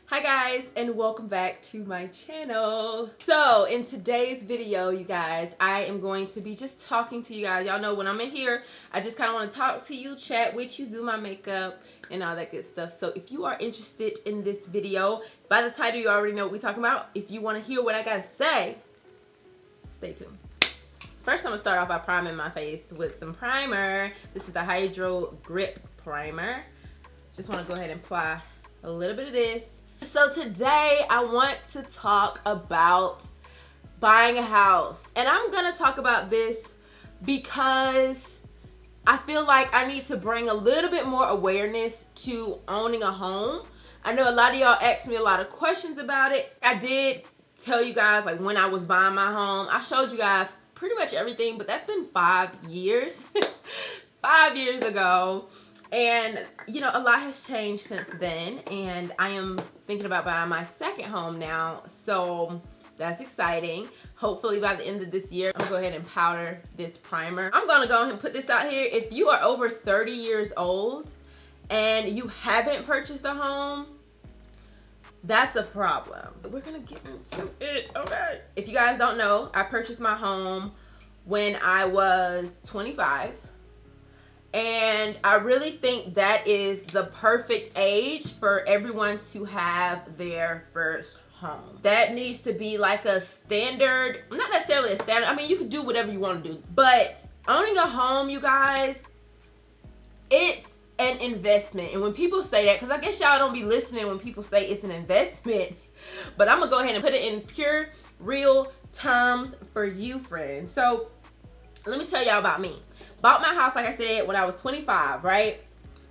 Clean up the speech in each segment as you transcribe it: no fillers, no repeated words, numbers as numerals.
Hi guys, and welcome back to my channel. So in today's video, you guys, I am going to be just talking to you guys. Y'all know when I'm in here, I just kind of want to talk to you, chat with you, do my makeup and all that good stuff. So if you are interested in this video, by the title you already know what we're talking about. If you want to hear what I gotta say, stay tuned. First, I'm gonna start off by priming my face with some primer. This is the Hydro Grip Primer. Just want to go ahead and apply a little bit of this. So today I want to talk about buying a house, and I'm gonna talk about this because I feel like I need to bring a little bit more awareness to owning a home. I know a lot of y'all asked me a lot of questions about it. I did tell you guys like when I was buying my home. I showed you guys pretty much everything, but that's been 5 years 5 years ago. And you know, a lot has changed since then, and I am thinking about buying my second home now, so that's exciting. Hopefully by the end of this year, I'm gonna go ahead and powder this primer. I'm gonna go ahead and put this out here. If you are over 30 years old and you haven't purchased a home, that's a problem. We're gonna get into it, okay? If you guys don't know, I purchased my home when I was 25. And I really think that is the perfect age for everyone to have their first home. That needs to be like a standard, not necessarily a standard. I mean, you can do whatever you want to do. But owning a home, you guys, it's an investment. And when people say that, because I guess y'all don't be listening when people say it's an investment. But I'm going to go ahead and put it in pure, real terms for you, friends. So let me tell y'all about me. Bought my house, like I said, when I was 25, right?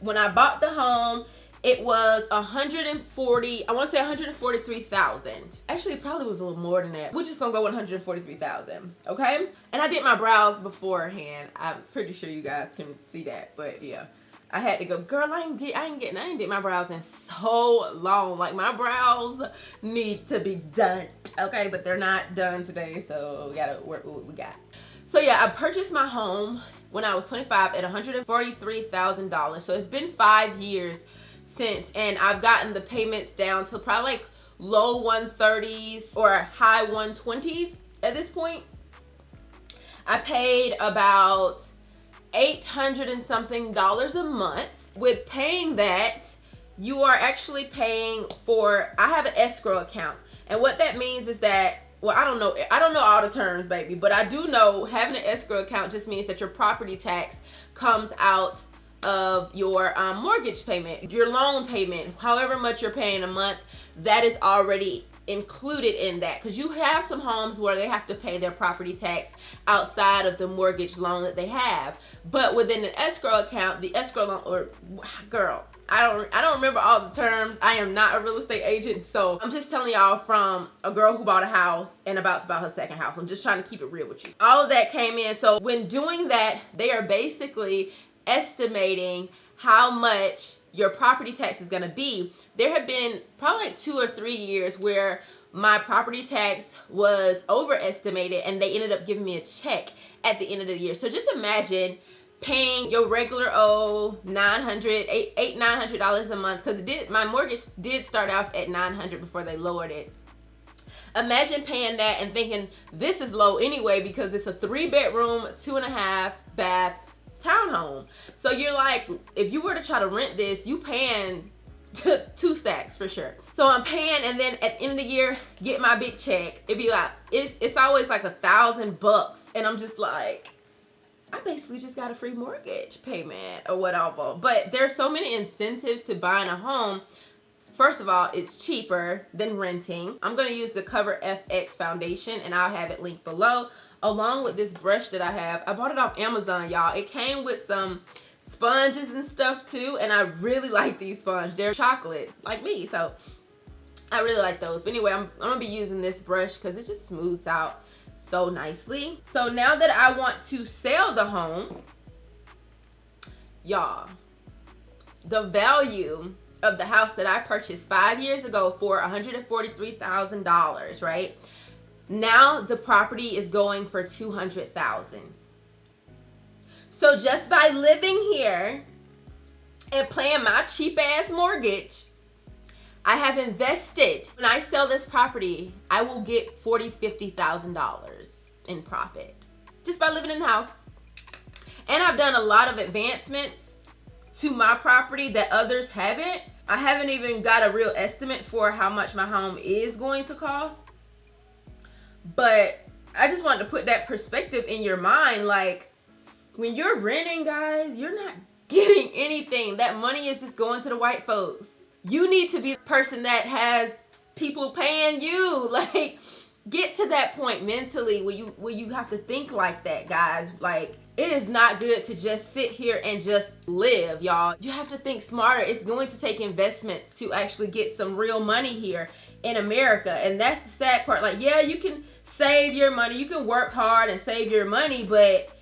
When I bought the home, it was 140, I want to say 143,000. Actually, it probably was a little more than that. We're just gonna go 143,000, okay? And I did my brows beforehand. I'm pretty sure you guys can see that, but yeah. I had to go, girl, I ain't did my brows in so long. Like, my brows need to be done, okay? But they're not done today, so we gotta work with what we got. So yeah, I purchased my home when I was 25 at $143,000. So it's been 5 years since, and I've gotten the payments down to probably like low 130s or high 120s at this point. I paid about $800 and something a month. With paying that, you are actually paying for, I have an escrow account. And what that means is that, well, I don't know all the terms, baby, but I do know having an escrow account just means that your property tax comes out of your mortgage payment, your loan payment, however much you're paying a month, that is already included in that. Because you have some homes where they have to pay their property tax outside of the mortgage loan that they have. But within an escrow account, the escrow loan, or girl, I don't remember all the terms. I am not a real estate agent, so I'm just telling y'all from a girl who bought a house and about to buy her second house. I'm just trying to keep it real with you. All of that came in. So when doing that, they are basically estimating how much your property tax is gonna be. There have been probably like 2 or 3 years where my property tax was overestimated and they ended up giving me a check at the end of the year. So just imagine paying your regular old $900 a month, because my mortgage did start off at $900 before they lowered it. Imagine paying that and thinking this is low anyway because it's a 3-bedroom, 2.5 bath townhome. So you're like, if you were to try to rent this, you paying 2 stacks for sure. So I'm paying, and then at the end of the year, get my big check. It'd be like, it's always like $1,000, and I'm just like, I basically just got a free mortgage payment or whatever. But there's so many incentives to buying a home. First of all, it's cheaper than renting. I'm gonna use the Cover FX foundation, and I'll have it linked below, along with this brush that I have. I bought it off Amazon, y'all. It came with some sponges and stuff too, and I really like these sponges. They're chocolate, like me, so I really like those. But anyway, I'm gonna be using this brush because it just smooths out so nicely. So now that I want to sell the home, y'all, the value of the house that I purchased 5 years ago for $143,000, right? Now the property is going for $200,000. So just by living here and paying my cheap ass mortgage, I have invested. When I sell this property, I will get $40,000, $50,000 in profit just by living in the house. And I've done a lot of advancements to my property that others haven't. I haven't even got a real estimate for how much my home is going to cost. But I just wanted to put that perspective in your mind. Like, when you're renting, guys, you're not getting anything. That money is just going to the white folks. You need to be the person that has people paying you. Like, get to that point mentally where you have to think like that, guys. Like, it is not good to just sit here and just live, y'all. You have to think smarter. It's going to take investments to actually get some real money here in America. And that's the sad part. Like, yeah, you can save your money. You can work hard and save your money, but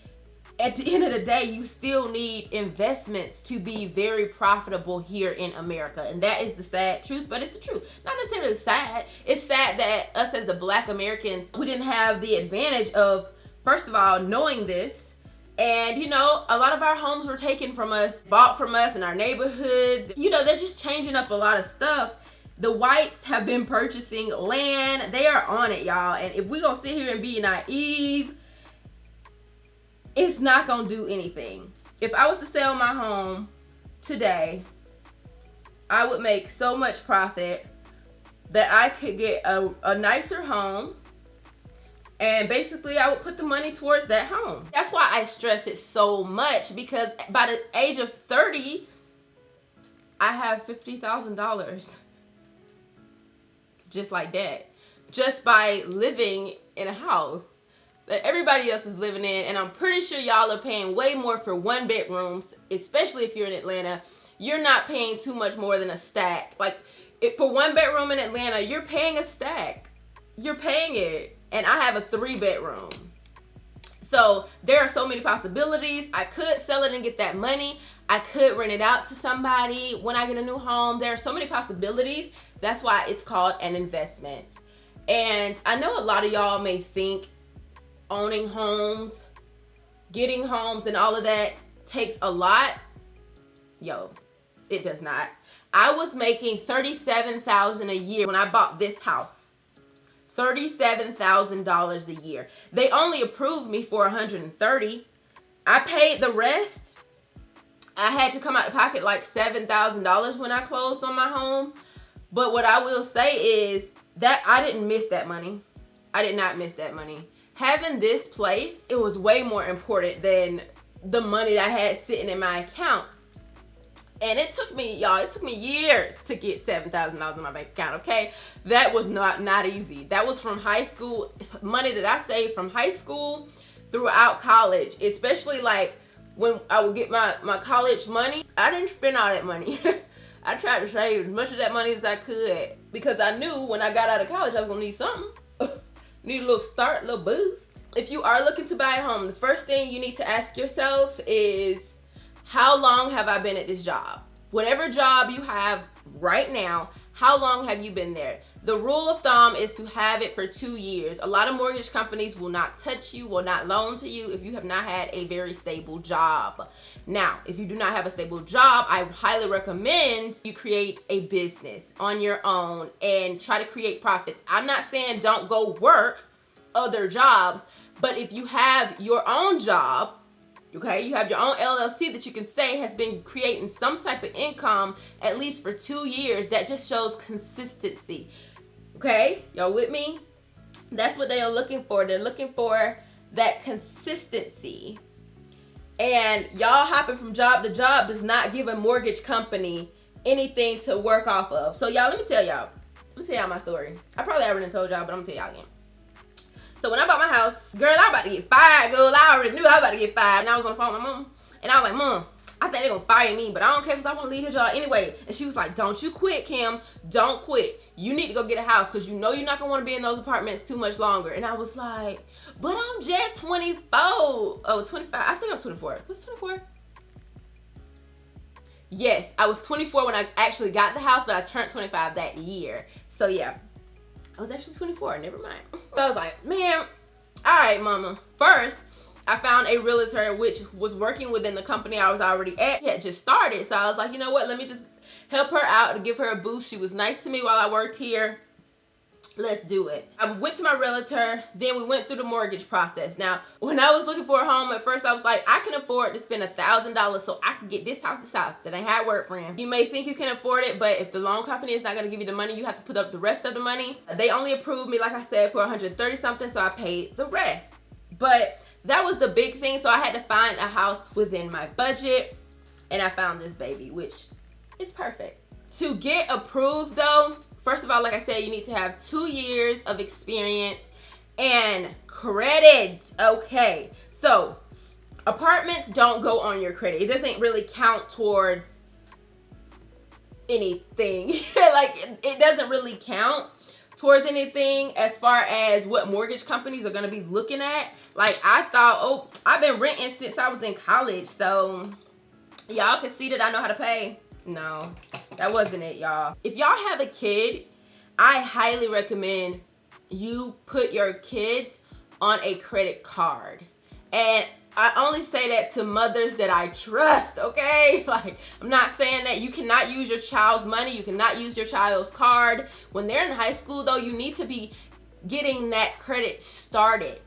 at the end of the day, you still need investments to be very profitable here in America. And that is the sad truth, but it's the truth. Not necessarily sad. It's sad that us as the Black Americans, we didn't have the advantage of, first of all, knowing this. And, you know, a lot of our homes were taken from us, bought from us in our neighborhoods. You know, they're just changing up a lot of stuff. The whites have been purchasing land. They are on it, y'all. And if we gonna sit here and be naive, it's not gonna do anything. If I was to sell my home today, I would make so much profit that I could get a nicer home, and basically I would put the money towards that home. That's why I stress it so much, because by the age of 30, I have $50,000 just like that, just by living in a house that everybody else is living in. And I'm pretty sure y'all are paying way more for one bedrooms, especially if you're in Atlanta. You're not paying too much more than a stack. Like, if for one bedroom in Atlanta, you're paying a stack. You're paying it. And I have a 3-bedroom. So there are so many possibilities. I could sell it and get that money. I could rent it out to somebody when I get a new home. There are so many possibilities. That's why it's called an investment. And I know a lot of y'all may think owning homes, getting homes, and all of that takes a lot. Yo, it does not. I was making $37,000 a year when I bought this house. $37,000 a year. They only approved me for $130,000. I paid the rest. I had to come out of pocket like $7,000 when I closed on my home. But what I will say is that I didn't miss that money. I did not miss that money. Having this place, it was way more important than the money that I had sitting in my account. And it took me, y'all, it took me years to get $7,000 in my bank account, okay? That was not easy. That was from high school. It's money that I saved from high school throughout college, especially like when I would get my college money. I didn't spend all that money. I tried to save as much of that money as I could, because I knew when I got out of college I was gonna need something. Need a little start, a little boost. If you are looking to buy a home, the first thing you need to ask yourself is, how long have I been at this job? Whatever job you have right now, how long have you been there? The rule of thumb is to have it for 2 years. A lot of mortgage companies will not touch you, will not loan to you if you have not had a very stable job. Now, if you do not have a stable job, I highly recommend you create a business on your own and try to create profits. I'm not saying don't go work other jobs, but if you have your own job, okay, you have your own LLC that you can say has been creating some type of income at least for 2 years, that just shows consistency. Okay, y'all with me? That's what they are looking for. They're looking for that consistency. And y'all hopping from job to job does not give a mortgage company anything to work off of. So y'all, let me tell y'all my story. I probably already told y'all, but I'm gonna tell y'all again. So when I bought my house, girl, I was about to get fired, girl. I already knew I was about to get fired. And I was on the phone with my mom. And I was like, Mom, I think they're gonna fire me, but I don't care because I want to leave the job anyway. And she was like, don't you quit, Kim. Don't quit. You need to go get a house because you know you're not gonna want to be in those apartments too much longer. And I was like, but I'm just 24. Oh, 25. I think I'm 24. What's 24? Yes, I was 24 when I actually got the house, but I turned 25 that year. So yeah, I was actually 24. Never mind. So I was like, man, all right, Mama. First, I found a realtor which was working within the company I was already at. He had just started. So I was like, you know what? Let me just help her out, to give her a boost. She was nice to me while I worked here. Let's do it. I went to my realtor, then we went through the mortgage process. Now, when I was looking for a home, at first I was like, I can afford to spend $1,000 so I can get this house. That ain't how it work, friend. You may think you can afford it, but if the loan company is not gonna give you the money, you have to put up the rest of the money. They only approved me, like I said, for 130 something, so I paid the rest. But that was the big thing, so I had to find a house within my budget, and I found this baby, which is perfect. To get approved though, first of all, like I said, you need to have 2 years of experience and credit. Okay, so apartments don't go on your credit. It doesn't really count towards anything. Like, it doesn't really count towards anything as far as what mortgage companies are going to be looking at. Like, I thought, oh, I've been renting since I was in college, so y'all can see that I know how to pay. No, that wasn't it, y'all. If y'all have a kid, I highly recommend you put your kids on a credit card. And I only say that to mothers that I trust, okay? Like, I'm not saying that you cannot use your child's money, you cannot use your child's card. When they're in high school though, you need to be getting that credit started.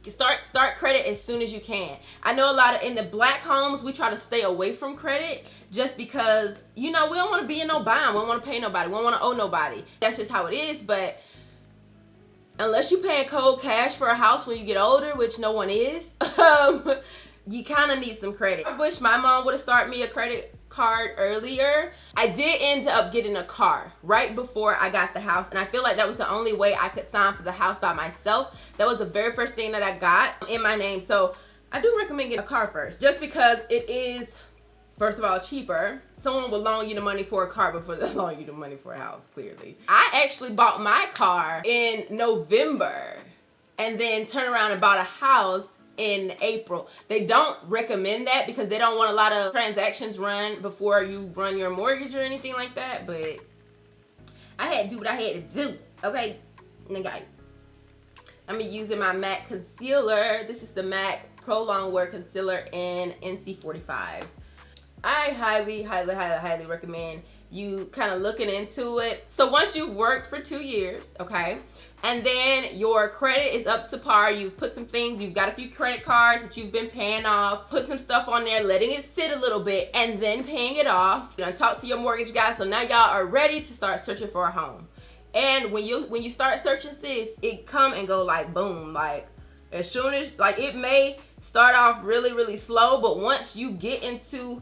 Start credit as soon as you can. I know a lot of, in the black homes, we try to stay away from credit just because, you know, we don't want to be in no bind. We don't want to pay nobody. We don't want to owe nobody. That's just how it is. But unless you're paying cold cash for a house when you get older, which no one is, you kind of need some credit. I wish my mom would have started me a credit card earlier. I did end up getting a car right before I got the house, and I feel like that was the only way I could sign for the house by myself. That was the very first thing that I got in my name. So I do recommend getting a car first, just because it is, first of all, cheaper. Someone will loan you the money for a car before they loan you the money for a house, clearly. I actually bought my car in November and then turned around and bought a house in April. They don't recommend that because they don't want a lot of transactions run before you run your mortgage or anything like that, but I had to do what I had to do, okay? Nigga, I'm using my MAC concealer. This is the MAC Pro Long Wear Concealer in NC45. I highly recommend you kind of looking into it. So once you've worked for 2 years, okay, and then your credit is up to par, you've put some things, you've got a few credit cards that you've been paying off, put some stuff on there, letting it sit a little bit, and then paying it off. You're gonna talk to your mortgage guy, so now y'all are ready to start searching for a home. And when you start searching, sis, it come and go like boom. Like, as soon as, like, it may start off really slow, but once you get into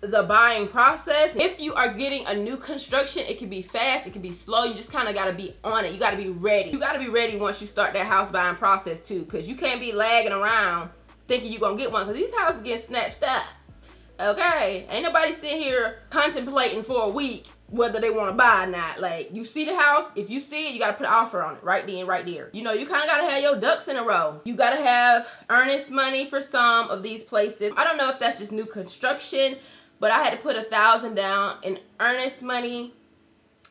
the buying process, if you are getting a new construction, it can be fast, it can be slow. You just kind of got to be on it. You got to be ready. You got to be ready once you start that house buying process too, because you can't be lagging around thinking you're gonna get one, because these houses get snatched up. Okay, ain't nobody sitting here contemplating for a week whether they want to buy or not. Like, you see the house, if you see it, you got to put an offer on it right then, right there. You know, you kind of got to have your ducks in a row. You got to have earnest money for some of these places. I don't know if that's just new construction, but I had to put $1,000 down in earnest money.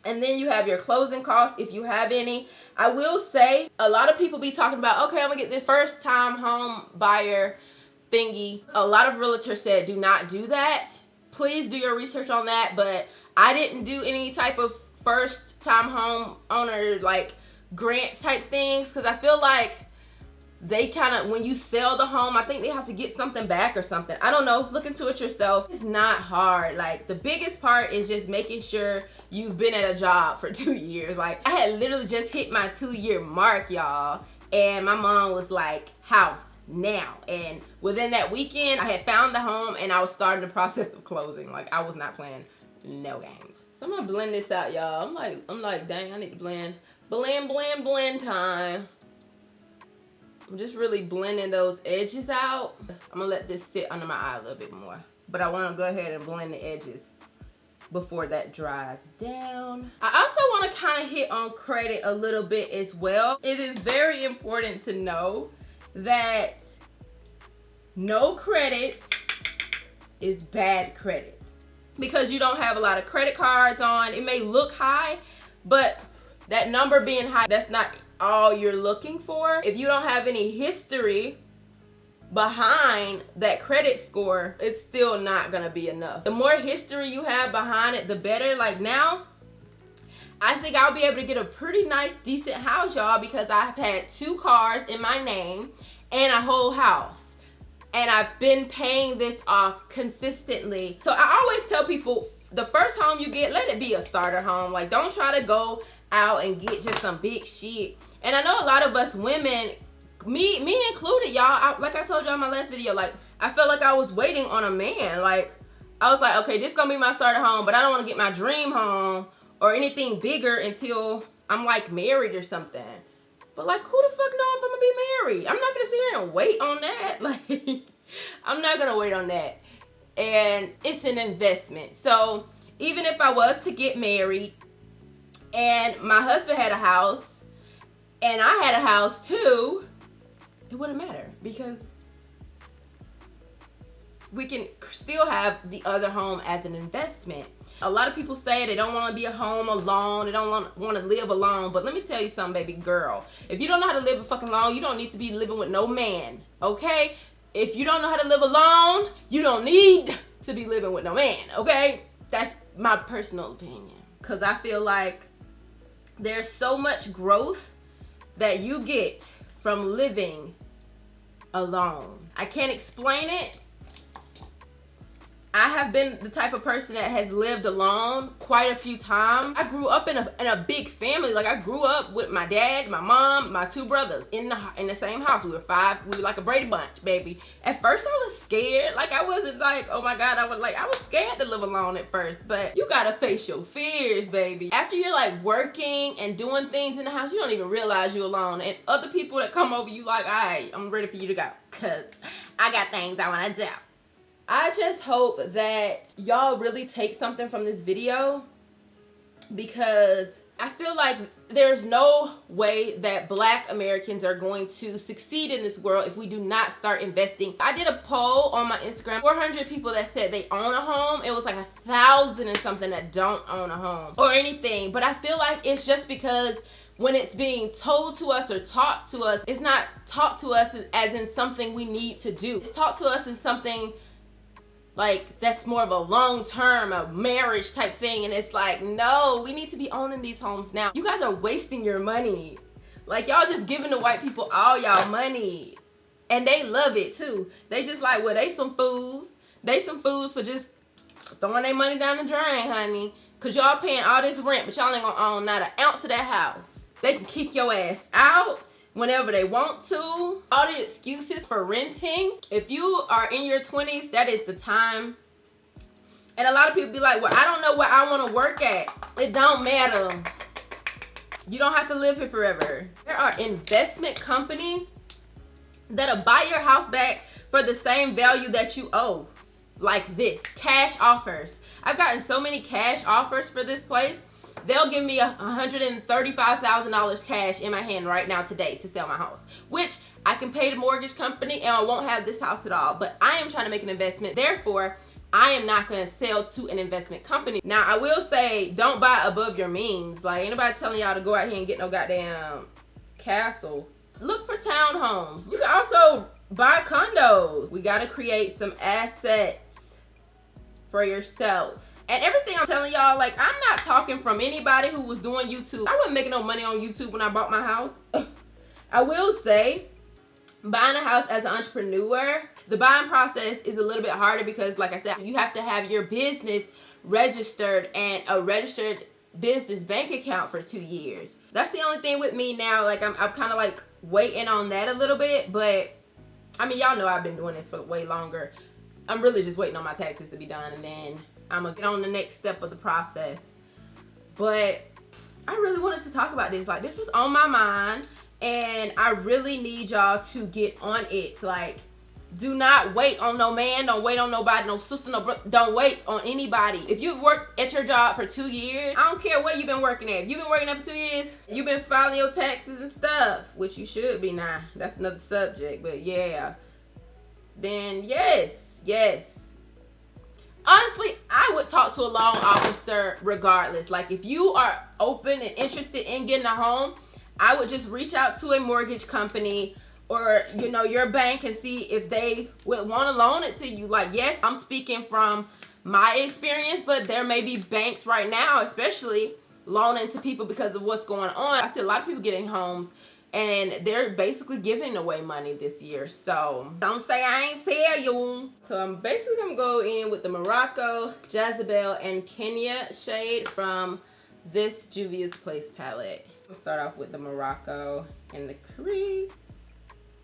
And then you have your closing costs if you have any. I will say, a lot of people be talking about, okay, I'm gonna get this first time home buyer thingy. A lot of realtors said do not do that. Please do your research on that. But I didn't do any type of first time home owner like grant type things, because I feel like they kind of, when you sell the home, I think they have to get something back or something. I don't know. Look into it yourself. It's not hard. Like, the biggest part is just making sure you've been at a job for 2 years. Like, I had literally just hit my 2-year mark, y'all, and my mom was like, house now. And within that weekend, I had found the home and I was starting the process of closing. Like, I was not playing no game. So I'm gonna blend this out, y'all. I'm like, dang, I need to blend time. I'm just really blending those edges out. I'm gonna let this sit under my eye a little bit more, but I want to go ahead and blend the edges before that dries down. I also want to kind of hit on credit a little bit as well. It is very important to know that no credit is bad credit, because you don't have a lot of credit cards on. It may look high, but that number being high, that's not all you're looking for. If you don't have any history behind that credit score, it's still not gonna be enough. The more history you have behind it, the better. Like now, I think I'll be able to get a pretty nice, decent house, y'all, because I've had 2 cars in my name and a whole house. And I've been paying this off consistently. So I always tell people, the first home you get, let it be a starter home. Like, don't try to go out and get just some big shit. And I know a lot of us women, me included, y'all, like I told y'all in my last video, like, I felt like I was waiting on a man. Like, I was like, okay, this gonna be my starter home, but I don't want to get my dream home or anything bigger until I'm like married or something. But like, who the fuck know if I'm gonna be married? I'm not gonna sit here and wait on that. Like, I'm not gonna wait on that. And it's an investment. So even if I was to get married and my husband had a house and I had a house too, it wouldn't matter because we can still have the other home as an investment. A lot of people say they don't want to be at home alone. They don't want to live alone. But let me tell you something, baby girl. If you don't know how to live fucking alone, you don't need to be living with no man, okay? If you don't know how to live alone, you don't need to be living with no man, okay? That's my personal opinion. Because I feel like there's so much growth that you get from living alone. I can't explain it. I have been the type of person that has lived alone quite a few times. I grew up in a big family. Like, I grew up with my dad, my mom, my 2 brothers in the same house. We were 5. We were like a Brady Bunch, baby. At first, I was scared. Like, I wasn't like, oh my God, I was scared to live alone at first. But you gotta face your fears, baby. After you're like working and doing things in the house, you don't even realize you're alone. And other people that come over, you like, all right, I'm ready for you to go, cause I got things I wanna do. I just hope that y'all really take something from this video, because I feel like there's no way that Black Americans are going to succeed in this world if we do not start investing. I did a poll on my Instagram, 400 people that said they own a home. It was like 1,000 and something that don't own a home or anything. But I feel like it's just because when it's being told to us or taught to us, it's not taught to us as in something we need to do. It's taught to us as something like that's more of a long-term, a marriage type thing. And it's like, no, we need to be owning these homes now. You guys are wasting your money. Like, y'all just giving the white people all y'all money. And they love it too. They just like, well, they some fools. They some fools for just throwing their money down the drain, honey. Cause y'all paying all this rent, but y'all ain't gonna own not an ounce of that house. They can kick your ass out whenever they want to. All the excuses for renting. If you are in your 20s, that is the time. And a lot of people be like, well, I don't know where I want to work at. It don't matter. You don't have to live here forever. There are investment companies that'll buy your house back for the same value that you owe. Like this, cash offers. I've gotten so many cash offers for this place. They'll give me $135,000 cash in my hand right now today to sell my house, which I can pay the mortgage company and I won't have this house at all. But I am trying to make an investment. Therefore, I am not going to sell to an investment company. Now, I will say, don't buy above your means. Like, ain't nobody telling y'all to go out here and get no goddamn castle. Look for townhomes. You can also buy condos. We got to create some assets for yourself. And everything I'm telling y'all, like, I'm not talking from anybody who was doing YouTube. I wasn't making no money on YouTube when I bought my house. I will say, buying a house as an entrepreneur, the buying process is a little bit harder because, like I said, you have to have your business registered and a registered business bank account for 2 years. That's the only thing with me now. Like, I'm kind of like waiting on that a little bit. But, I mean, y'all know I've been doing this for way longer. I'm really just waiting on my taxes to be done, and then I'm gonna get on the next step of the process. But I really wanted to talk about this. Like, this was on my mind, and I really need y'all to get on it. Like, do not wait on no man. Don't wait on nobody, no sister, no brother. Don't wait on anybody. If you've worked at your job for 2 years, I don't care where you've been working at. If you've been working at for 2 years, you've been filing your taxes and stuff, which you should be now. That's another subject, but yeah. Then yes. Honestly, I would talk to a loan officer regardless. Like, if you are open and interested in getting a home, I would just reach out to a mortgage company or you know, your bank and see if they would want to loan it to you. Like, yes, I'm speaking from my experience, but there may be banks right now, especially loaning to people because of what's going on. I see a lot of people getting homes and they're basically giving away money this year. So don't say I ain't tell you. So I'm basically gonna go in with the Morocco, Jezebel, and Kenya shade from this Juvia's Place palette. We'll start off with the Morocco and the crease.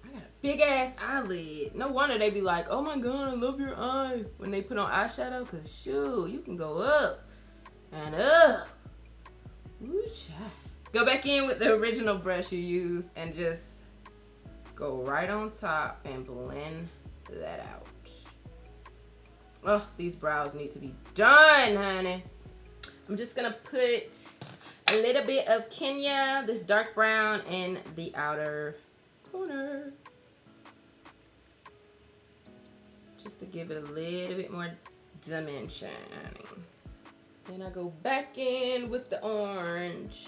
I got a big ass eyelid. No wonder they be like, oh my god, I love your eye when they put on eyeshadow, cause shoot, you can go up and up. Ooh, child. Go back in with the original brush you used and just go right on top and blend that out. Oh, these brows need to be done, honey. I'm just gonna put a little bit of Kenya, this dark brown, in the outer corner. Just to give it a little bit more dimension. Then I go back in with the orange.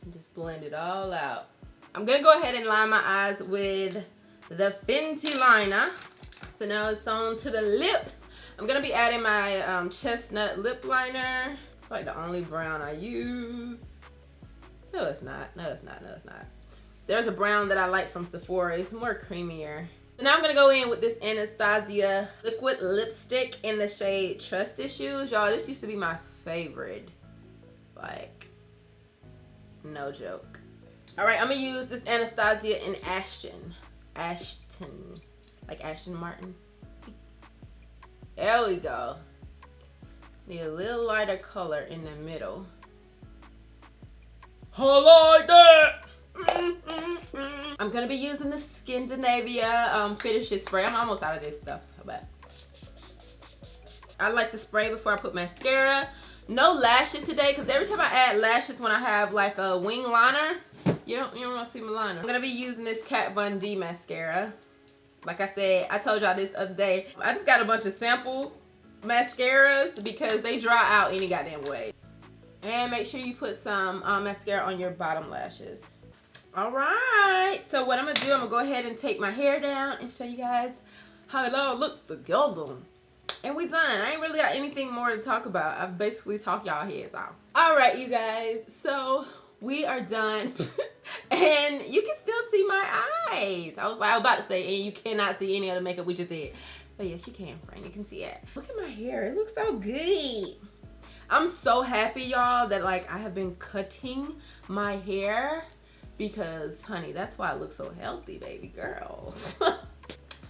And just blend it all out. I'm gonna go ahead and line my eyes with the Fenty liner. So now it's on to the lips. I'm gonna be adding my chestnut lip liner. It's like the only brown I use. No, it's not. No, it's not. No, it's not. There's a brown that I like from Sephora. It's more creamier. So now I'm gonna go in with this Anastasia liquid lipstick in the shade Trust Issues. Y'all, this used to be my favorite. Like, no joke. All right, I'm gonna use this Anastasia in Ashton. Like Ashton Martin. There we go. Need a little lighter color in the middle. I like that. I'm gonna be using the Scandinavia Finishes spray. I'm almost out of this stuff, but I like to spray before I put mascara. No lashes today, because every time I add lashes when I have like a wing liner, you don't want to see my liner. I'm gonna be using this Kat Von D mascara. Like I said, I told y'all this other day, I just got a bunch of sample mascaras because they dry out any goddamn way. And make sure you put some mascara on your bottom lashes. All right, so what I'm gonna do, I'm gonna go ahead and take my hair down and show you guys how it all looks together. And we done. I ain't really got anything more to talk about. I've basically talked y'all heads off. All right, you guys, so we are done. And you can still see my eyes. I was about to say, and you cannot see any of the makeup we just did. But yes, you can, friend. You can see it. Look at my hair. It looks so good. I'm so happy, y'all, that like I have been cutting my hair because, honey, that's why I look so healthy, baby girl.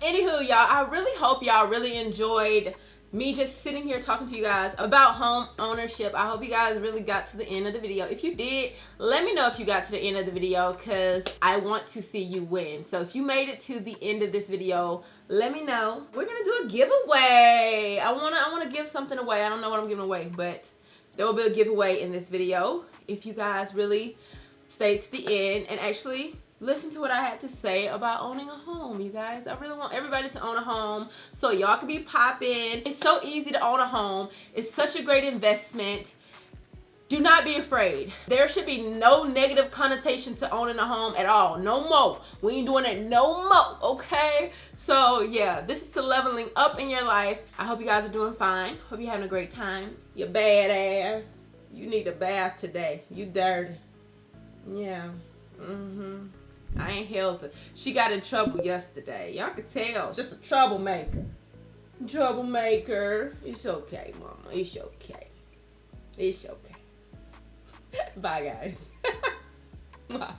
Anywho, y'all, I really hope y'all really enjoyed me just sitting here talking to you guys about home ownership. I hope you guys really got to the end of the video. If you did, let me know if you got to the end of the video, because I want to see you win. So if you made it to the end of this video, let me know. We're gonna do a giveaway. I wanna give something away. I don't know what I'm giving away, but there will be a giveaway in this video if you guys really stay to the end and actually listen to what I had to say about owning a home, you guys. I really want everybody to own a home so y'all can be popping. It's so easy to own a home. It's such a great investment. Do not be afraid. There should be no negative connotation to owning a home at all. No more. We ain't doing it no more, okay? So yeah, this is to leveling up in your life. I hope you guys are doing fine. Hope you're having a great time. You badass. You need a bath today. You dirty. Yeah. I ain't held to. She got in trouble yesterday. Y'all could tell. Just a troublemaker. Troublemaker. It's okay, mama. It's okay. It's okay. Bye, guys. Bye.